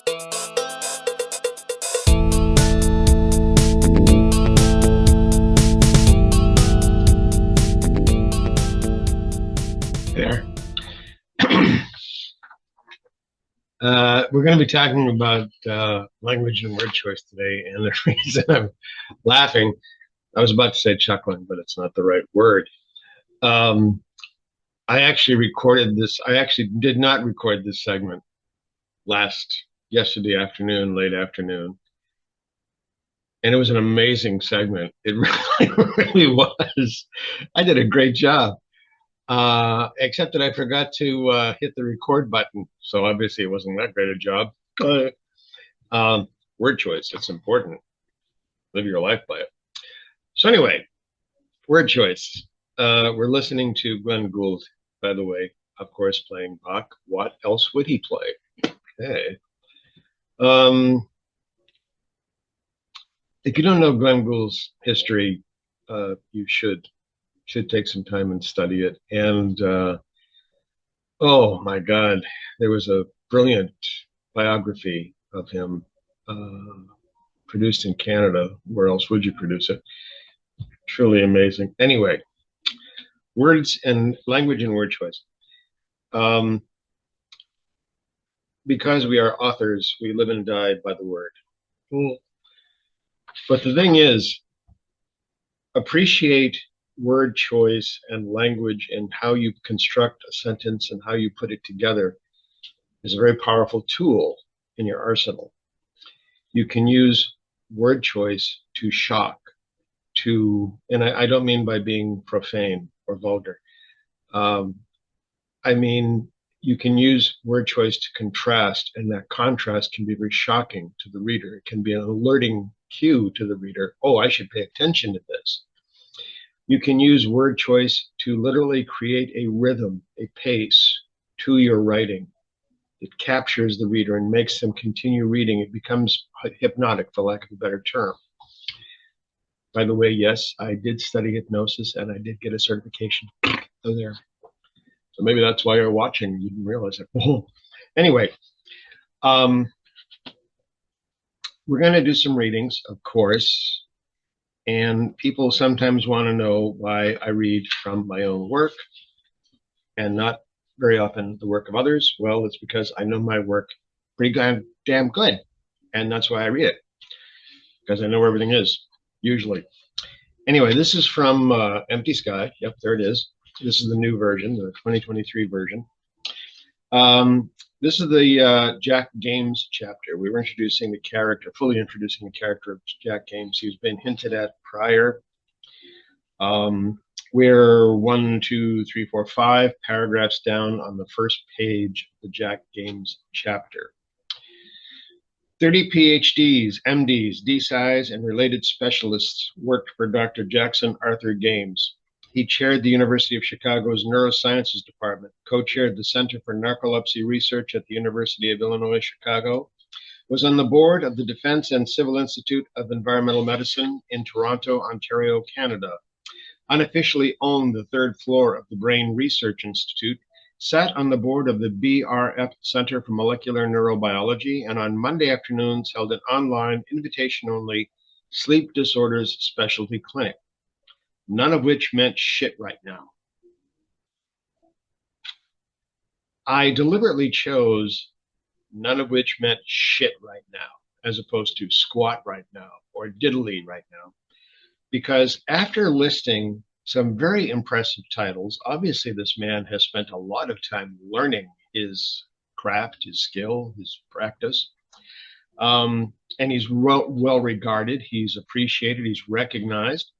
There. We're going to be talking about language and word choice today, and the reason I'm laughing, I was about to say chuckling, but it's not the right word. I actually recorded this. I actually did not record this segment yesterday afternoon, late afternoon, and it was an amazing segment. It really was. I did a great job. Except that I forgot to hit the record button. So obviously it wasn't that great a job. Word choice, it's important. Live your life by it. So anyway, word choice. We're listening to Glenn Gould, by the way, of course, playing Bach. What else would he play? Okay. If you don't know Glenn Gould's history, you should take some time and study it. And oh my God, there was a brilliant biography of him produced in Canada. Where else would you produce it? Truly amazing. Anyway, words and language and word choice. Because we are authors, we live and die by the word. But the thing is, appreciate word choice and language and how you construct a sentence and how you put it together is a very powerful tool in your arsenal. You can use word choice to shock, and I don't mean by being profane or vulgar. I mean, you can use word choice to contrast, and that contrast can be very shocking to the reader. It can be an alerting cue to the reader. Oh, I should pay attention to this. You can use word choice to literally create a rhythm, a pace to your writing. It captures the reader and makes them continue reading. It becomes hypnotic, for lack of a better term. By the way, yes, I did study hypnosis and I did get a certification. So there. So maybe that's why you're watching. You didn't realize it. Anyway, we're going to do some readings, of course. And people sometimes want to know why I read from my own work and not very often the work of others. Well, it's because I know my work pretty damn good. And that's why I read it, because I know where everything is, usually. Anyway, this is from Empty Sky. Yep, there it is. This is the new version, the 2023 version. This is the Jack Games chapter. We were introducing the character, fully introducing the character of Jack Games. He's been hinted at prior. We're 1, 2, 3, 4, 5 paragraphs down on the first page of the Jack Games chapter. 30 PhDs, MDs, DScis, and related specialists worked for Dr. Jackson Arthur Games. He chaired the University of Chicago's Neurosciences Department, co-chaired the Center for Narcolepsy Research at the University of Illinois, Chicago, was on the board of the Defense and Civil Institute of Environmental Medicine in Toronto, Ontario, Canada, unofficially owned the third floor of the Brain Research Institute, sat on the board of the BRF Center for Molecular Neurobiology, and on Monday afternoons held an online, invitation-only sleep disorders specialty clinic. None of which meant shit right now. I deliberately chose none of which meant shit right now, as opposed to squat right now or diddly right now. Because after listing some very impressive titles, obviously this man has spent a lot of time learning his craft, his skill, his practice. And he's well regarded, he's appreciated, he's recognized.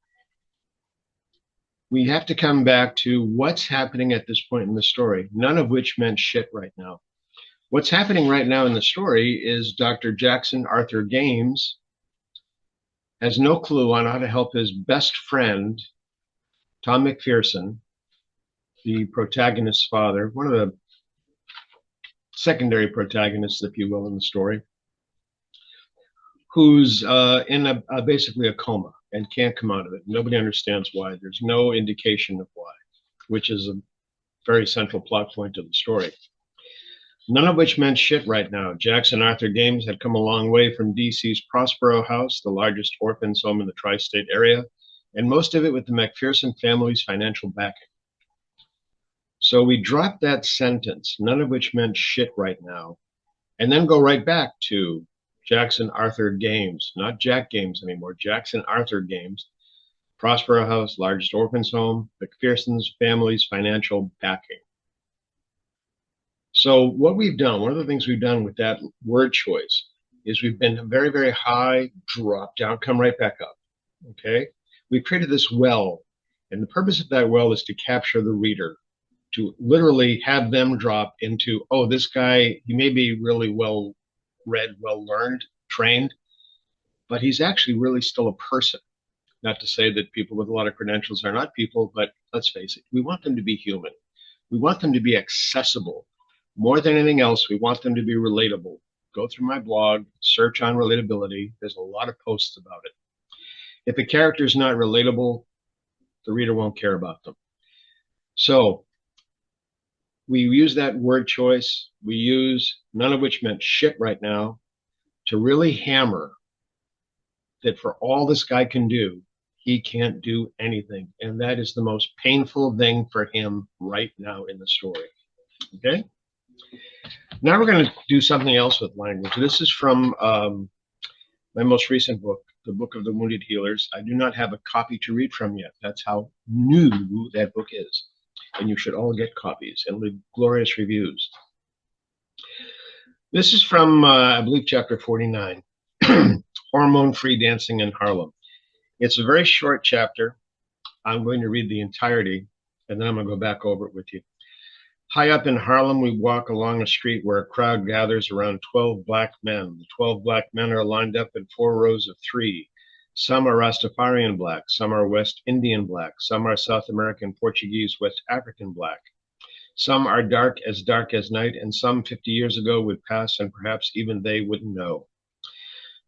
We have to come back to what's happening at this point in the story, none of which meant shit right now. What's happening right now in the story is Dr. Jackson Arthur Games has no clue on how to help his best friend, Tom McPherson, the protagonist's father, one of the secondary protagonists, if you will, in the story, who's in basically a coma and can't come out of it. Nobody understands why. There's no indication of why, which is a very central plot point of the story. None of which meant shit right now. Jackson Arthur Games had come a long way from DC's Prospero House, the largest orphans home in the tri-state area, and most of it with the McPherson family's financial backing. So we dropped that sentence, none of which meant shit right now, and then go right back to Jackson Arthur Games, not Jack Games anymore, Jackson Arthur Games, Prospero House, largest orphans home, McPherson's family's financial backing. So what we've done, one of the things we've done with that word choice is we've been very, very high, drop down, come right back up, okay? We've created this well, and the purpose of that well is to capture the reader, to literally have them drop into, oh, this guy, he may be really well read, well learned, trained, but he's actually really still a person. Not to say that people with a lot of credentials are not people, but let's face it, we want them to be human. We want them to be accessible. More than anything else, we want them to be relatable. Go through my blog, search on relatability. There's a lot of posts about it. If a character is not relatable, the reader won't care about them. So we use that word choice. We use none of which meant shit right now to really hammer that for all this guy can do, he can't do anything. And that is the most painful thing for him right now in the story. Okay? Now we're going to do something else with language. This is from my most recent book, The Book of the Wounded Healers. I do not have a copy to read from yet. That's how new that book is. And you should all get copies and leave glorious reviews. This is from, I believe, chapter 49, Hormone-Free Dancing in Harlem. It's a very short chapter. I'm going to read the entirety, and then I'm going to go back over it with you. High up in Harlem, we walk along a street where a crowd gathers around 12 black men. The 12 black men are lined up in 4 rows of 3. Some are Rastafarian black, some are West Indian black, some are South American, Portuguese, West African black. Some are dark as night, and some 50 years ago would pass, and perhaps even they wouldn't know.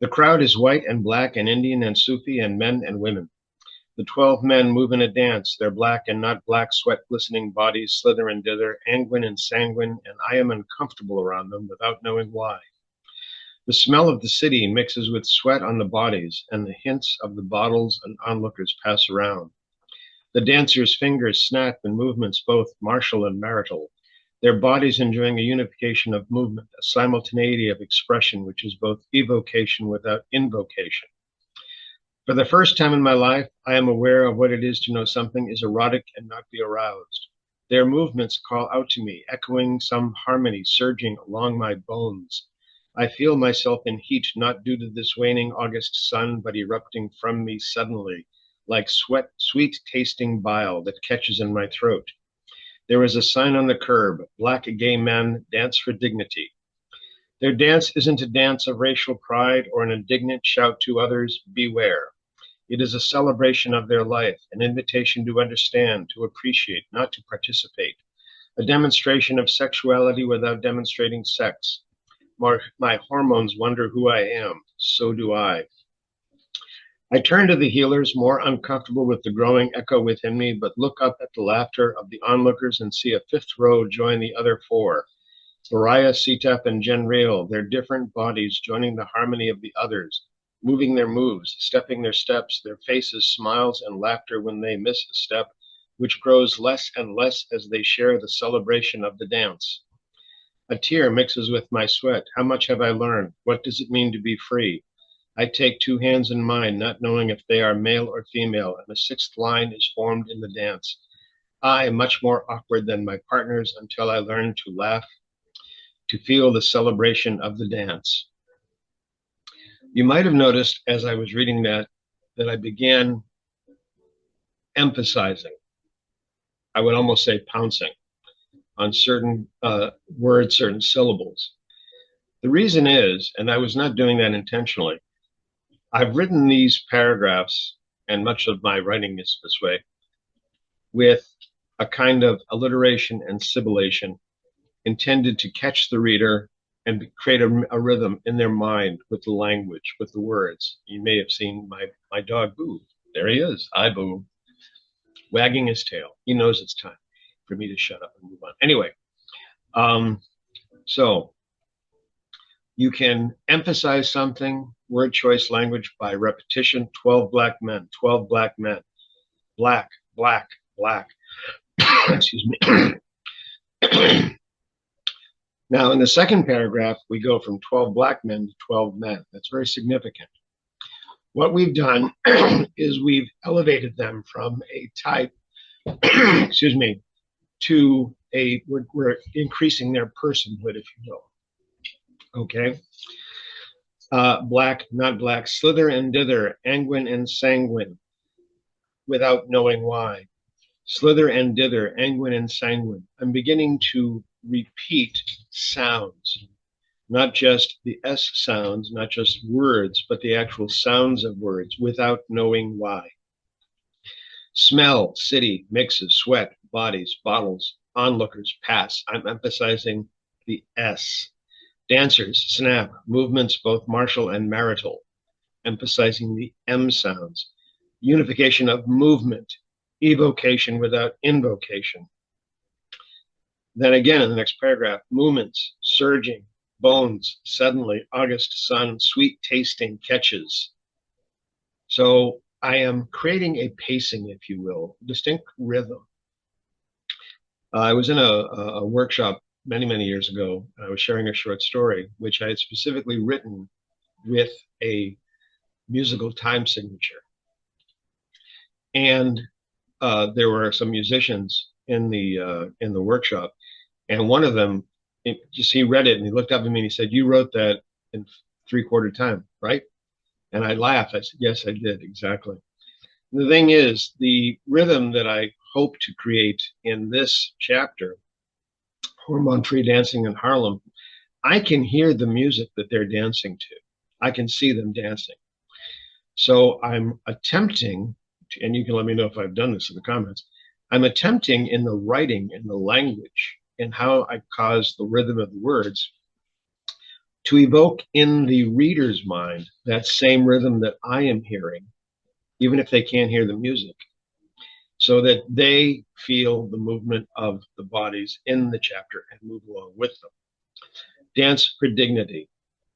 The crowd is white and black and Indian and Sufi and men and women. The 12 men move in a dance. Their black and not black sweat-glistening bodies slither and dither, anguine and sanguine, and I am uncomfortable around them without knowing why. The smell of the city mixes with sweat on the bodies, and the hints of the bottles and onlookers pass around. The dancers' fingers snap in movements both martial and marital, their bodies enjoying a unification of movement, a simultaneity of expression which is both evocation without invocation. For the first time in my life, I am aware of what it is to know something is erotic and not be aroused. Their movements call out to me, echoing some harmony surging along my bones. I feel myself in heat, not due to this waning August sun, but erupting from me suddenly, like sweet-tasting bile that catches in my throat. There is a sign on the curb, black gay men dance for dignity. Their dance isn't a dance of racial pride or an indignant shout to others, beware. It is a celebration of their life, an invitation to understand, to appreciate, not to participate, a demonstration of sexuality without demonstrating sex. My hormones wonder who I am, so do I. I turn to the healers, more uncomfortable with the growing echo within me, but look up at the laughter of the onlookers and see a 5th row join the other 4. Mariah, Sitap, and Jen Rail, their different bodies joining the harmony of the others, moving their moves, stepping their steps, their faces, smiles, and laughter when they miss a step, which grows less and less as they share the celebration of the dance. A tear mixes with my sweat. How much have I learned? What does it mean to be free? I take 2 hands in mine, not knowing if they are male or female, and a 6th line is formed in the dance. I am much more awkward than my partners until I learn to laugh, to feel the celebration of the dance. You might have noticed as I was reading that I began emphasizing, I would almost say pouncing, on certain words, certain syllables. The reason is, and I was not doing that intentionally, I've written these paragraphs, and much of my writing is this way, with a kind of alliteration and sibilation intended to catch the reader and create a rhythm in their mind with the language, with the words. You may have seen my dog Boo. There he is, I Boo, wagging his tail. He knows it's time for me to shut up and move on. Anyway, So you can emphasize something, word choice language by repetition. 12 black men, 12 black men, black, black, black. Excuse me. Now, in the second paragraph, we go from 12 black men to 12 men. That's very significant. What we've done is we've elevated them from a type, excuse me, to we're increasing their personhood, if you will. Okay. Black, not black, slither and dither, anguine and sanguine, without knowing why. Slither and dither, anguine and sanguine. I'm beginning to repeat sounds, not just the S sounds, not just words, but the actual sounds of words without knowing why. Smell, city, mixes, sweat, bodies, bottles, onlookers, pass. I'm emphasizing the S. Dancers, snap, movements both martial and marital, emphasizing the M sounds. Unification of movement, evocation without invocation. Then again in the next paragraph, movements, surging, bones, suddenly, August sun, sweet tasting catches. So I am creating a pacing, if you will, distinct rhythm. I was in a workshop many years ago. I was sharing a short story, which I had specifically written with a musical time signature. And there were some musicians in the workshop, and one of them, he read it and he looked up at me and he said, "You wrote that in 3/4 time, right?" And I laughed. I said, "Yes, I did, exactly." The thing is, the rhythm that I hope to create in this chapter, hormone-free dancing in Harlem, I can hear the music that they're dancing to. I can see them dancing. So I'm attempting, and you can let me know if I've done this in the comments, I'm attempting in the writing, in the language, and how I cause the rhythm of the words to evoke in the reader's mind that same rhythm that I am hearing, even if they can't hear the music, so that they feel the movement of the bodies in the chapter and move along with them. Dance for dignity,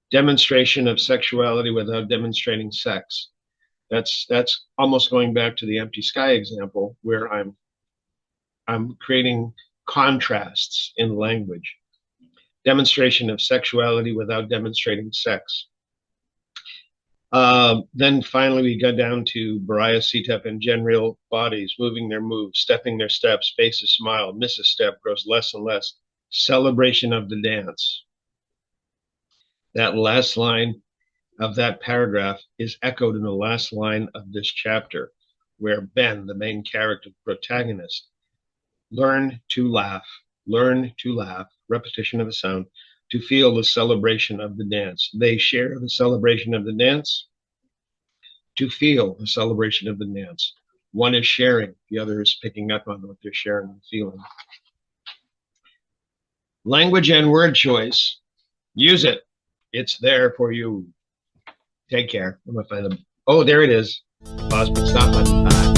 demonstration of sexuality without demonstrating sex. That's almost going back to the empty sky example, where I'm creating contrasts in language. Demonstration of sexuality without demonstrating sex. Then finally we go down to Baraya, Sitep, and Genreal bodies, moving their moves, stepping their steps, faces smile, miss a step, grows less and less. Celebration of the dance. That last line of that paragraph is echoed in the last line of this chapter, where Ben, the main character, protagonist, learn to laugh, repetition of a sound, to feel the celebration of the dance. They share the celebration of the dance, to feel the celebration of the dance. One is sharing, the other is picking up on what they're sharing and feeling. Language and word choice. Use it. It's there for you. Take care. I'm gonna find them. Oh, there it is. Pause, but stop button.